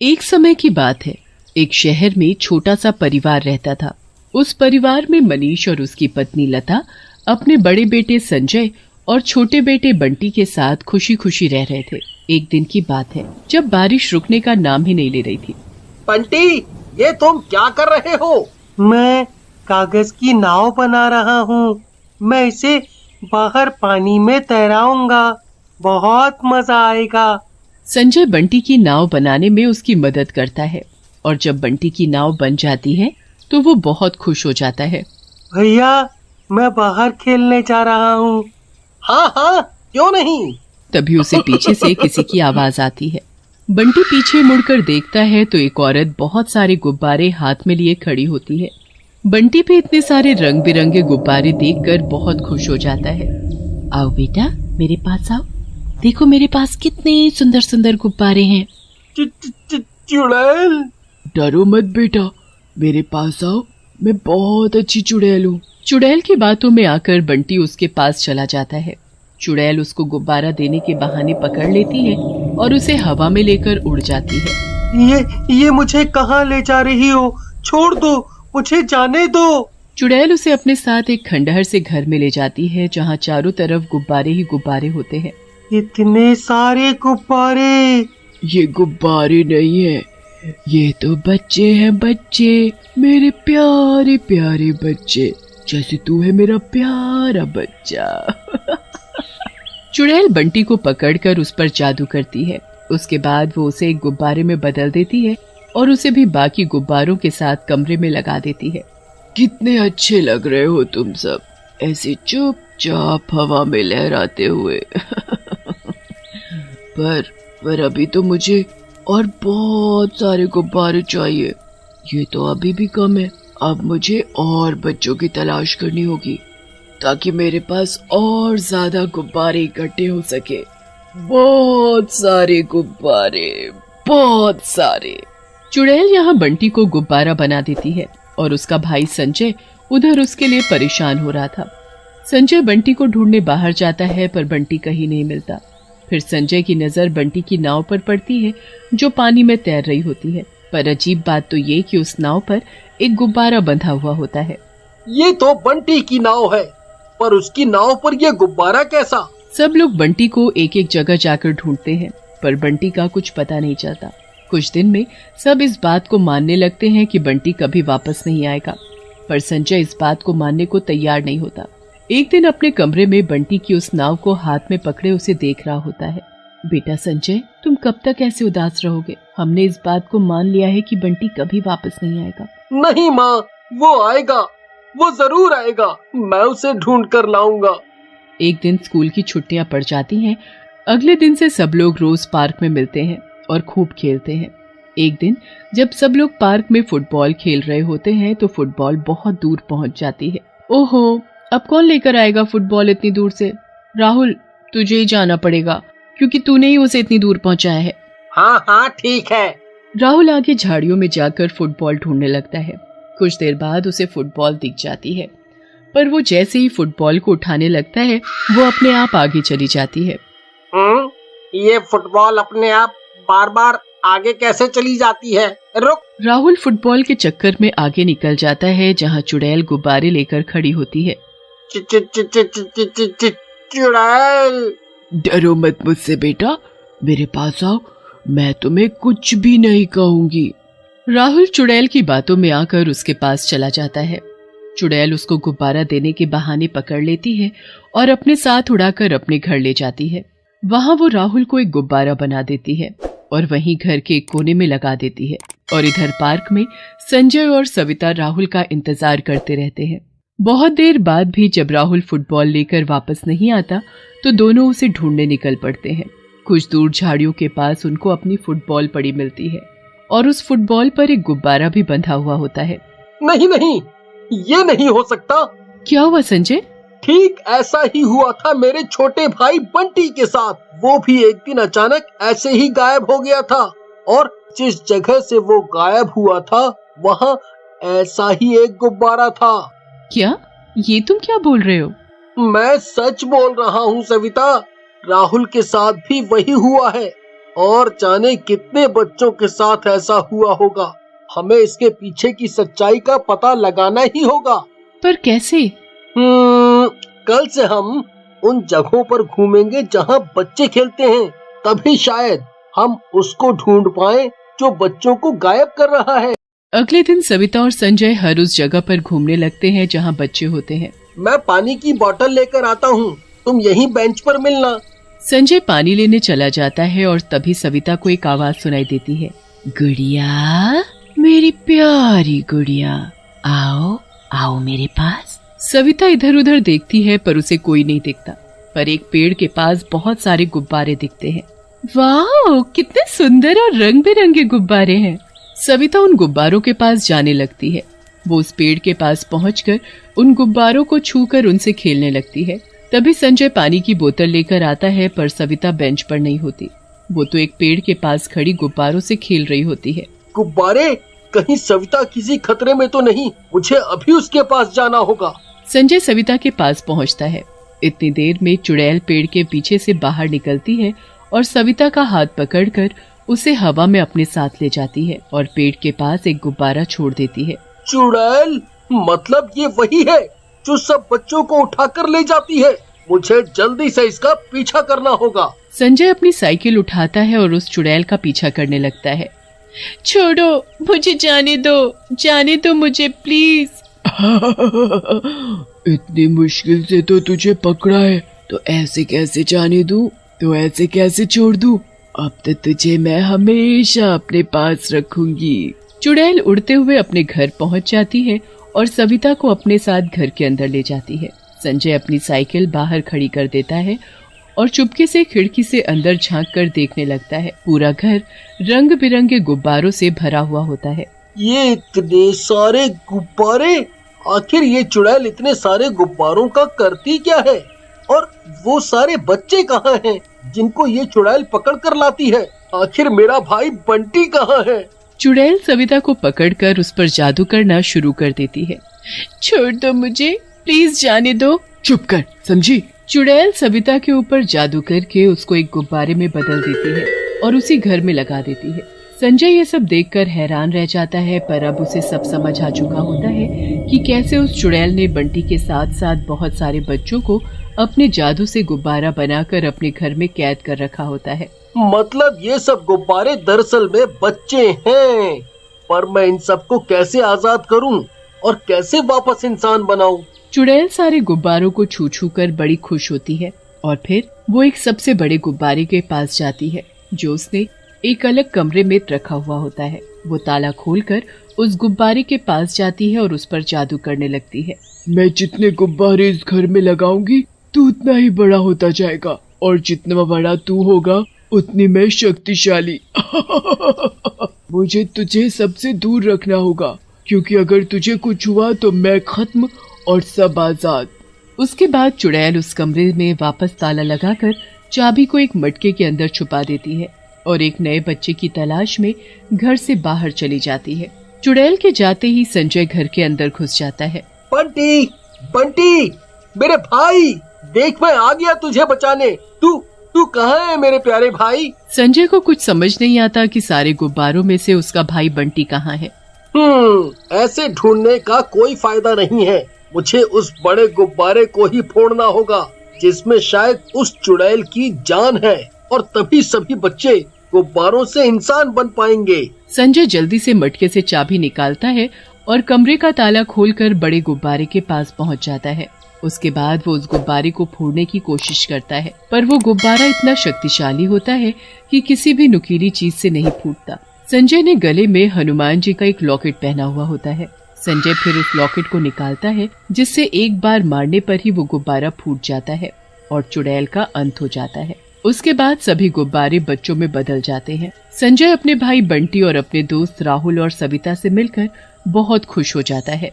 एक समय की बात है। एक शहर में छोटा सा परिवार रहता था। उस परिवार में मनीष और उसकी पत्नी लता अपने बड़े बेटे संजय और छोटे बेटे बंटी के साथ खुशी खुशी रह रहे थे। एक दिन की बात है जब बारिश रुकने का नाम ही नहीं ले रही थी। बंटी, ये तुम क्या कर रहे हो? मैं कागज की नाव बना रहा हूँ। मैं इसे बाहर पानी में तैराऊंगा। बहुत मजा आएगा। संजय बंटी की नाव बनाने में उसकी मदद करता है और जब बंटी की नाव बन जाती है तो वो बहुत खुश हो जाता है। भैया, मैं बाहर खेलने जा रहा हूँ। हाँ हाँ, क्यों नहीं। तभी उसे पीछे से किसी की आवाज आती है। बंटी पीछे मुड़कर देखता है तो एक औरत बहुत सारे गुब्बारे हाथ में लिए खड़ी होती है। बंटी पे इतने सारे रंग बिरंगे गुब्बारे देखकर बहुत खुश हो जाता है। आओ बेटा, मेरे पास आओ। देखो मेरे पास कितने सुंदर सुंदर गुब्बारे हैं। चुड़ैल, डरो मत बेटा, मेरे पास आओ। मैं बहुत अच्छी चुड़ैल हूँ। चुड़ैल की बातों में आकर बंटी उसके पास चला जाता है। चुड़ैल उसको गुब्बारा देने के बहाने पकड़ लेती है और उसे हवा में लेकर उड़ जाती है। ये मुझे कहाँ ले जा रही हो? छोड़ दो, मुझे जाने दो। चुड़ैल उसे अपने साथ एक खंडहर से घर में ले जाती है जहाँ चारों तरफ गुब्बारे ही गुब्बारे होते हैं। इतने सारे गुब्बारे। ये गुब्बारे नहीं है, ये तो बच्चे हैं, बच्चे, मेरे प्यारे प्यारे बच्चे, जैसे तू है मेरा प्यारा बच्चा। चुड़ैल बंटी को पकड़कर उस पर जादू करती है। उसके बाद वो उसे एक गुब्बारे में बदल देती है और उसे भी बाकी गुब्बारों के साथ कमरे में लगा देती है। कितने अच्छे लग रहे हो तुम सब, ऐसे चुपचाप हवा में लहराते हुए। पर अभी तो मुझे और बहुत सारे गुब्बारे चाहिए। ये तो अभी भी कम है। अब मुझे और बच्चों की तलाश करनी होगी ताकि मेरे पास और ज्यादा गुब्बारे इकट्ठे हो सके। बहुत सारे गुब्बारे, बहुत सारे। चुड़ैल यहाँ बंटी को गुब्बारा बना देती है और उसका भाई संजय उधर उसके लिए परेशान हो रहा था। संजय बंटी को ढूंढने बाहर जाता है पर बंटी कहीं नहीं मिलता। फिर संजय की नजर बंटी की नाव पर पड़ती है जो पानी में तैर रही होती है। पर अजीब बात तो ये कि उस नाव पर एक गुब्बारा बंधा हुआ होता है। ये तो बंटी की नाव है, पर उसकी नाव पर ये गुब्बारा कैसा? सब लोग बंटी को एक एक जगह जाकर ढूंढते हैं पर बंटी का कुछ पता नहीं चलता। कुछ दिन में सब इस बात को मानने लगते हैं कि बंटी कभी वापस नहीं आएगा, पर संजय इस बात को मानने को तैयार नहीं होता। एक दिन अपने कमरे में बंटी की उस नाव को हाथ में पकड़े उसे देख रहा होता है। बेटा संजय, तुम कब तक ऐसे उदास रहोगे? हमने इस बात को मान लिया है कि बंटी कभी वापस नहीं आएगा। नहीं माँ, वो आएगा, वो जरूर आएगा। मैं उसे ढूंढ कर लाऊंगा। एक दिन स्कूल की छुट्टियां पड़ जाती हैं। अगले दिन से सब लोग रोज पार्क में मिलते हैं और खूब खेलते हैं। एक दिन जब सब लोग पार्क में फुटबॉल खेल रहे होते हैं तो फुटबॉल बहुत दूर पहुंच जाती है। ओहो, अब कौन लेकर आएगा फुटबॉल इतनी दूर से? राहुल, तुझे ही जाना पड़ेगा क्योंकि तूने ही उसे इतनी दूर पहुंचाया है। हाँ हाँ ठीक है। राहुल आगे झाड़ियों में जाकर फुटबॉल ढूंढने लगता है। कुछ देर बाद उसे फुटबॉल दिख जाती है, पर वो जैसे ही फुटबॉल को उठाने लगता है वो अपने आप आगे चली जाती है। ये फुटबॉल अपने आप बार बार आगे कैसे चली जाती है? रुक। राहुल फुटबॉल के चक्कर में आगे निकल जाता है जहाँ चुड़ैल गुब्बारे लेकर खड़ी होती है। चुड़ैल, डरो मत मुझसे बेटा, मेरे पास आओ, मैं तुम्हें कुछ भी नहीं कहूंगी। राहुल चुड़ैल की बातों में आकर उसके पास चला जाता है। चुड़ैल उसको गुब्बारा देने के बहाने पकड़ लेती है और अपने साथ उड़ाकर अपने घर ले जाती है। वहाँ वो राहुल को एक गुब्बारा बना देती है और वहीं घर के एक कोने में लगा देती है। और इधर पार्क में संजय और सविता राहुल का इंतजार करते रहते हैं। बहुत देर बाद भी जब राहुल फुटबॉल लेकर वापस नहीं आता तो दोनों उसे ढूंढने निकल पड़ते हैं। कुछ दूर झाड़ियों के पास उनको अपनी फुटबॉल पड़ी मिलती है और उस फुटबॉल पर एक गुब्बारा भी बंधा हुआ होता है। नहीं नहीं, ये नहीं हो सकता। क्या हुआ संजय? ठीक ऐसा ही हुआ था मेरे छोटे भाई बंटी के साथ। वो भी एक दिन अचानक ऐसे ही गायब हो गया था और जिस जगह से वो गायब हुआ था वहाँ ऐसा ही एक गुब्बारा था। क्या? ये तुम क्या बोल रहे हो? मैं सच बोल रहा हूँ सविता, राहुल के साथ भी वही हुआ है। और जाने कितने बच्चों के साथ ऐसा हुआ होगा। हमें इसके पीछे की सच्चाई का पता लगाना ही होगा। पर कैसे? कल से हम उन जगहों पर घूमेंगे जहाँ बच्चे खेलते हैं, तभी शायद हम उसको ढूंढ पाएं जो बच्चों को गायब कर रहा है। अगले दिन सविता और संजय हर उस जगह पर घूमने लगते हैं जहाँ बच्चे होते हैं। मैं पानी की बोतल लेकर आता हूँ, तुम यहीं बेंच पर मिलना। संजय पानी लेने चला जाता है और तभी सविता को एक आवाज सुनाई देती है। गुड़िया, मेरी प्यारी गुड़िया, आओ आओ मेरे पास। सविता इधर उधर देखती है पर उसे कोई नहीं दिखता, पर एक पेड़ के पास बहुत सारे गुब्बारे दिखते हैं। वाह, कितने सुंदर और रंग बिरंगे गुब्बारे हैं। सविता उन गुब्बारों के पास जाने लगती है। वो उस पेड़ के पास पहुंचकर उन गुब्बारों को छूकर उनसे खेलने लगती है। तभी संजय पानी की बोतल लेकर आता है, पर सविता बेंच पर नहीं होती। वो तो एक पेड़ के पास खड़ी गुब्बारों से खेल रही होती है। गुब्बारे, कहीं सविता किसी खतरे में तो नहीं? मुझे अभी उसके पास जाना होगा। संजय सविता के पास पहुंचता है। इतनी देर में चुड़ैल पेड़ के पीछे से बाहर निकलती है और सविता का हाथ पकड़कर उसे हवा में अपने साथ ले जाती है और पेड़ के पास एक गुब्बारा छोड़ देती है। चुड़ैल, मतलब ये वही है जो सब बच्चों को उठाकर ले जाती है। मुझे जल्दी से इसका पीछा करना होगा। संजय अपनी साइकिल उठाता है और उस चुड़ैल का पीछा करने लगता है। छोड़ो, मुझे जाने दो मुझे प्लीज। इतनी मुश्किल से तो तुझे पकड़ा है, तो ऐसे कैसे जाने दूं? तो ऐसे कैसे छोड़ दूं? अब तो तुझे मैं हमेशा अपने पास रखूंगी। चुड़ैल उड़ते हुए अपने घर पहुंच जाती है और सविता को अपने साथ घर के अंदर ले जाती है। संजय अपनी साइकिल बाहर खड़ी कर देता है और चुपके से खिड़की से अंदर झांक कर देखने लगता है। पूरा घर रंग बिरंगे गुब्बारों से भरा हुआ होता है। ये इतने सारे गुब्बारे, आखिर ये चुड़ैल इतने सारे गुब्बारों का करती क्या है? और वो सारे बच्चे कहाँ हैं जिनको ये चुड़ैल पकड़ कर लाती है? आखिर मेरा भाई बंटी कहाँ है? चुड़ैल सविता को पकड़कर उस पर जादू करना शुरू कर देती है। छोड़ दो मुझे, प्लीज जाने दो। चुप कर, समझी? चुड़ैल सविता के ऊपर जादू करके उसको एक गुब्बारे में बदल देती है और उसी घर में लगा देती है। संजय ये सब देखकर हैरान रह जाता है, पर अब उसे सब समझ आ चुका होता है कि कैसे उस चुड़ैल ने बंटी के साथ साथ बहुत सारे बच्चों को अपने जादू से गुब्बारा बनाकर अपने घर में कैद कर रखा होता है। मतलब ये सब गुब्बारे दरअसल में बच्चे हैं, पर मैं इन सबको कैसे आजाद करूं और कैसे वापस इंसान बनाऊं? चुड़ैल सारे गुब्बारों को छू छू कर बड़ी खुश होती है और फिर वो एक सबसे बड़े गुब्बारे के पास जाती है जो उसने एक अलग कमरे में रखा हुआ होता है। वो ताला खोलकर उस गुब्बारे के पास जाती है और उस पर जादू करने लगती है। मैं जितने गुब्बारे इस घर में लगाऊंगी तू उतना ही बड़ा होता जाएगा, और जितना बड़ा तू होगा उतनी मैं शक्तिशाली। मुझे तुझे सबसे दूर रखना होगा, क्योंकि अगर तुझे कुछ हुआ तो मैं खत्म और सब आजाद। उसके बाद चुड़ैल उस कमरे में वापस ताला लगाकर चाबी को एक मटके के अंदर छुपा देती है और एक नए बच्चे की तलाश में घर से बाहर चली जाती है। चुड़ैल के जाते ही संजय घर के अंदर घुस जाता है। बंटी, बंटी, मेरे भाई, देख मैं आ गया तुझे बचाने। तू कहाँ है मेरे प्यारे भाई? संजय को कुछ समझ नहीं आता कि सारे गुब्बारों में से उसका भाई बंटी कहाँ है। ऐसे ढूंढने का कोई फायदा नहीं है। मुझे उस बड़े गुब्बारे को ही फोड़ना होगा जिसमें शायद उस चुड़ैल की जान है, और तभी सभी बच्चे गुब्बारों से इंसान बन पाएंगे। संजय जल्दी से मटके से चाबी निकालता है और कमरे का ताला खोलकर बड़े गुब्बारे के पास पहुंच जाता है। उसके बाद वो उस गुब्बारे को फोड़ने की कोशिश करता है, पर वो गुब्बारा इतना शक्तिशाली होता है कि किसी भी नुकीली चीज से नहीं फूटता। संजय ने गले में हनुमान जी का एक लॉकेट पहना हुआ होता है। संजय फिर उस लॉकेट को निकालता है, जिससे एक बार मारने पर ही वो गुब्बारा फूट जाता है और चुड़ैल का अंत हो जाता है। उसके बाद सभी गुब्बारे बच्चों में बदल जाते हैं। संजय अपने भाई बंटी और अपने दोस्त राहुल और सविता से मिलकर बहुत खुश हो जाता है।